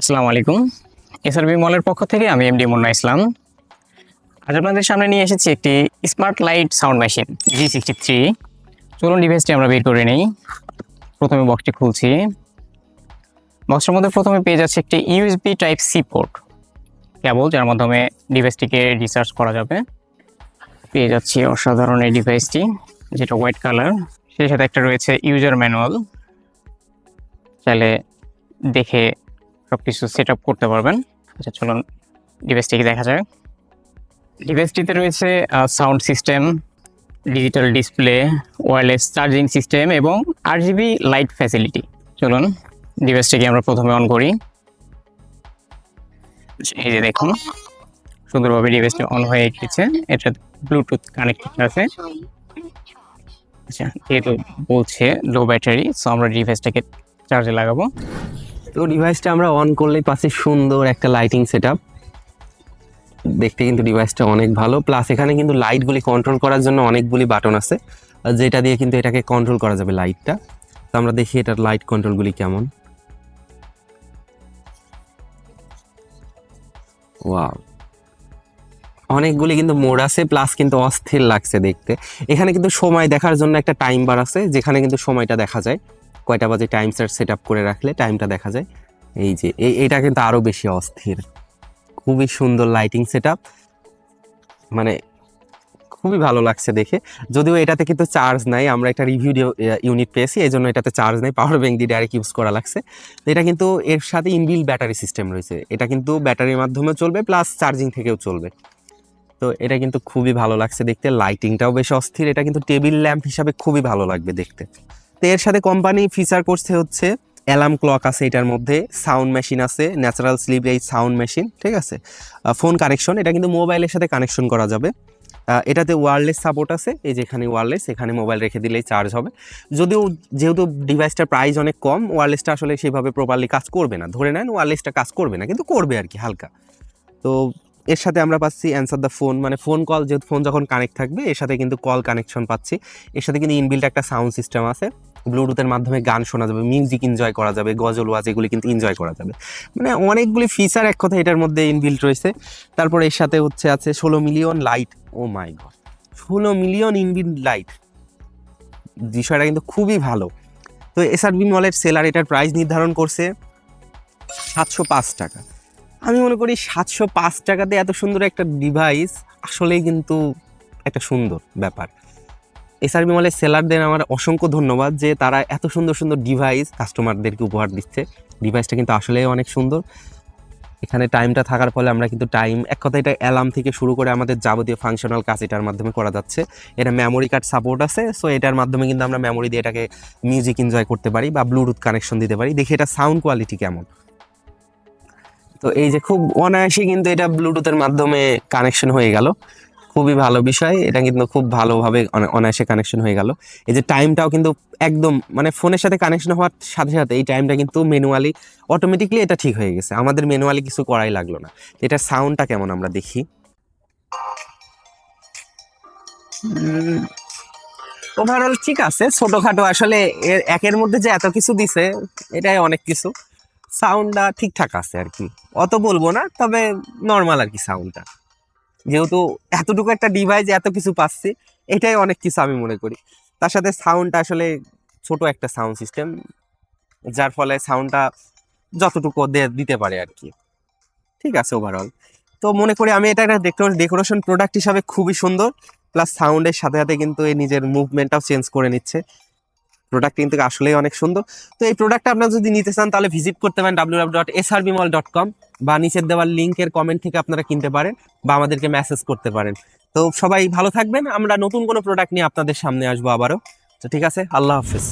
আসসালামু আলাইকুম। এসআরবি মলের পক্ষ থেকে আমি এমডি মুন্না ইসলাম। আজ আপনাদের সামনে নিয়ে এসেছি একটি smart light sound machine G63। চলুন ডিভাইসটি আমরা বের করে নিই। প্রথমে বক্সটি খুলছি। বক্সের মধ্যে প্রথমে পেয়ে যাচ্ছে একটি ইউএসবি টাইপ সি পোর্ট কেবল, যার মাধ্যমে ডিভাইসটিকে রিচার্জ করা যাবে। পেয়ে যাচ্ছি অসাধারণ এই ডিভাইসটি, যেটা হোয়াইট কালার। সেই সাথে একটা রয়েছে ইউজার ম্যানুয়াল, চাইলে দেখে সবকিছু সেট আপ করতে পারবেন। আচ্ছা, চলুন ডিভাইসটিকে দেখা যায়। ডিভাইসটিতে রয়েছে sound system, digital display, wireless charging system এবং RGB লাইট ফ্যাসিলিটি। চলুন ডিভাইসটিকে আমরা প্রথমে অন করি। এই যে দেখুন, সুন্দরভাবে ডিভাইসটি অন হয়ে গেছে। এটা ব্লুটুথ কানেক্টেড আছে। আচ্ছা, যেহেতু বলছে লো ব্যাটারি, সো আমরা ডিভাইসটাকে চার্জে লাগাবো। তো ডিভাইসটা আমরা অন করলেই পাচ্ছি সুন্দর একটা লাইটিং সেটআপ। দেখতে কিন্তু ডিভাইসটা অনেক ভালো, প্লাস এখানে কিন্তু লাইটগুলি কন্ট্রোল করার জন্য অনেকগুলি বাটন আছে, যেটা দিয়ে কিন্তু এটাকে কন্ট্রোল করা যাবে লাইটটা। তো আমরা দেখি এটার লাইট কন্ট্রোলগুলি কেমন। ওয়াও, অনেকগুলি কিন্তু মোড আছে, প্লাস কিন্তু অস্থির লাগছে দেখতে। এখানে কিন্তু সময় দেখার জন্য একটা টাইম বার আছে, যেখানে কিন্তু সময়টা দেখা যায়, কয়টা বাজে টাইম সেট আপ করে রাখলে টাইমটা দেখা যায়। এই যে এইটা কিন্তু আরো বেশি অস্থির, খুবই সুন্দর লাইটিং সেটআপ, মানে খুবই ভালো লাগছে দেখে। যদিও এটাতে কিন্তু চার্জ নাই, আমরা একটা রিভিউ ইউনিট পেয়েছি, এই জন্য এটাতে চার্জ নেই, পাওয়ার ব্যাংক দিয়ে ডাইরেক্ট ইউজ করা লাগছে। তো এটা কিন্তু এর সাথে ইনবিল্ট ব্যাটারি সিস্টেম রয়েছে, এটা কিন্তু ব্যাটারির মাধ্যমে চলবে, প্লাস চার্জিং থেকেও চলবে। তো এটা কিন্তু খুবই ভালো লাগছে দেখতে, লাইটিংটাও বেশ অস্থির। এটা কিন্তু টেবিল ল্যাম্প হিসাবে খুবই ভালো লাগবে দেখতে। তো এর সাথে কোম্পানি ফিচার করছে হচ্ছে অ্যালার্ম ক্লক আছে, এটার মধ্যে সাউন্ড মেশিন আছে, ন্যাচারাল স্লিপ এই সাউন্ড মেশিন, ঠিক আছে। ফোন কানেকশন, এটা কিন্তু মোবাইলের সাথে কানেকশন করা যাবে। এটাতে ওয়্যারলেস সাপোর্ট আছে, এই যে এখানে ওয়্যারলেস, এখানে মোবাইল রেখে দিলেই চার্জ হবে। যদিও যেহেতু ডিভাইসটার প্রাইস অনেক কম, ওয়্যারলেসটা আসলে সেভাবে প্রপারলি কাজ করবে না। ধরে নেন ওয়্যারলেসটা কাজ করবে না, কিন্তু করবে আর কি হালকা। তো এর সাথে আমরা পাচ্ছি অ্যান্সার দ্য ফোন, মানে ফোন কল, যেহেতু ফোন যখন কানেক্ট থাকবে এর সাথে কিন্তু কল কানেকশন পাচ্ছি। এর সাথে কিন্তু ইনবিল্ট একটা সাউন্ড সিস্টেম আছে, ব্লুটুথের মাধ্যমে গান শোনা যাবে, মিউজিক এনজয় করা যাবে, গজল ওয়াজ এগুলি কিন্তু এনজয় করা যাবে। মানে অনেকগুলি ফিচার এক কথা এটার মধ্যে ইনবিল্ট রয়েছে। তারপর এর সাথে আছে 16 মিলিয়ন লাইট। ও মাই গড, 16 মিলিয়ন ইনবিল্ট লাইট, বিষয়টা কিন্তু খুবই ভালো। তো এসআরবি মলের সেলার এটার প্রাইস নির্ধারণ করছে 705 টাকা। আমি মনে করি 705 টাকাতে এত সুন্দর একটা ডিভাইস আসলেই কিন্তু একটা সুন্দর ব্যাপার। এসআরবি মলের সেলারদের আমার অসংখ্য ধন্যবাদ যে তারা এত সুন্দর সুন্দর ডিভাইস কাস্টমারদেরকে উপহার দিচ্ছে। ডিভাইসটা কিন্তু আসলেই অনেক সুন্দর। এখানে টাইমটা থাকার ফলে আমরা কিন্তু টাইম, এক কথা এটা অ্যালার্ম থেকে শুরু করে আমাদের যাবতীয় ফাংশনাল কাজ এটার মাধ্যমে করা যাচ্ছে। এটা মেমোরি কার্ড সাপোর্ট আছে, সো এটার মাধ্যমে কিন্তু আমরা মেমোরি দিয়ে এটাকে মিউজিক এনজয় করতে পারি বা ব্লুটুথ কানেকশন দিতে পারি। দেখি এটা সাউন্ড কোয়ালিটি কেমন। তো এই যে খুব অনায়াসে কিন্তু এটা ব্লুটুথের মাধ্যমে কানেকশন হয়ে গেল, খুবই ভালো বিষয়। এটা কিন্তু খুব ভালোভাবে অনায়াসে কানেকশন হয়ে গেল। এই যে টাইমটাও কিন্তু একদম, মানে ফোনের সাথে কানেকশন হওয়ার সাথে সাথে এই টাইমটা কিন্তু ম্যানুয়ালি অটোমেটিকলি এটা ঠিক হয়ে গেছে, আমাদের ম্যানুয়ালি কিছু করাই লাগলো না। এটার সাউন্ডটা কেমন আমরা দেখি। ওভারঅল ঠিক আছে, ছোটখাটো আসলে একের মধ্যে যে এত কিছু দিছে এটাই অনেক কিছু। সাউন্ডটা ঠিকঠাক আছে আর কি, অত বলবো না, তবে নর্মাল আর কি সাউন্ডটা। যেহেতু এতটুকু একটা ডিভাইস এত কিছু পাচ্ছি, এটাই অনেক কিছু আমি মনে করি। তার সাথে সাউন্ডটা আসলে ছোট একটা সাউন্ড সিস্টেম, যার ফলে সাউন্ডটা যতটুকু দিতে পারে আর কি, ঠিক আছে ওভারঅল। তো মনে করি আমি এটা একটা ডেকোরেশন প্রোডাক্ট হিসাবে খুবই সুন্দর, প্লাস সাউন্ডের সাথে সাথে কিন্তু এই নিজের মুভমেন্টটাও চেঞ্জ করে নিচ্ছে। প্রোডাক্ট কিন্তু আসলেই অনেক সুন্দর। তো এই প্রোডাক্টটা আপনারা যদি নিতে চান তাহলে ভিজিট করতে পারেন www.srbmall.com, বা নিচের দেওয়ার লিঙ্কের কমেন্ট থেকে আপনারা কিনতে পারেন বা আমাদেরকে মেসেজ করতে পারেন। তো সবাই ভালো থাকবেন, আমরা নতুন কোনো প্রোডাক্ট নিয়ে আপনাদের সামনে আসবো আবারও। তো ঠিক আছে, আল্লাহ হাফেজ।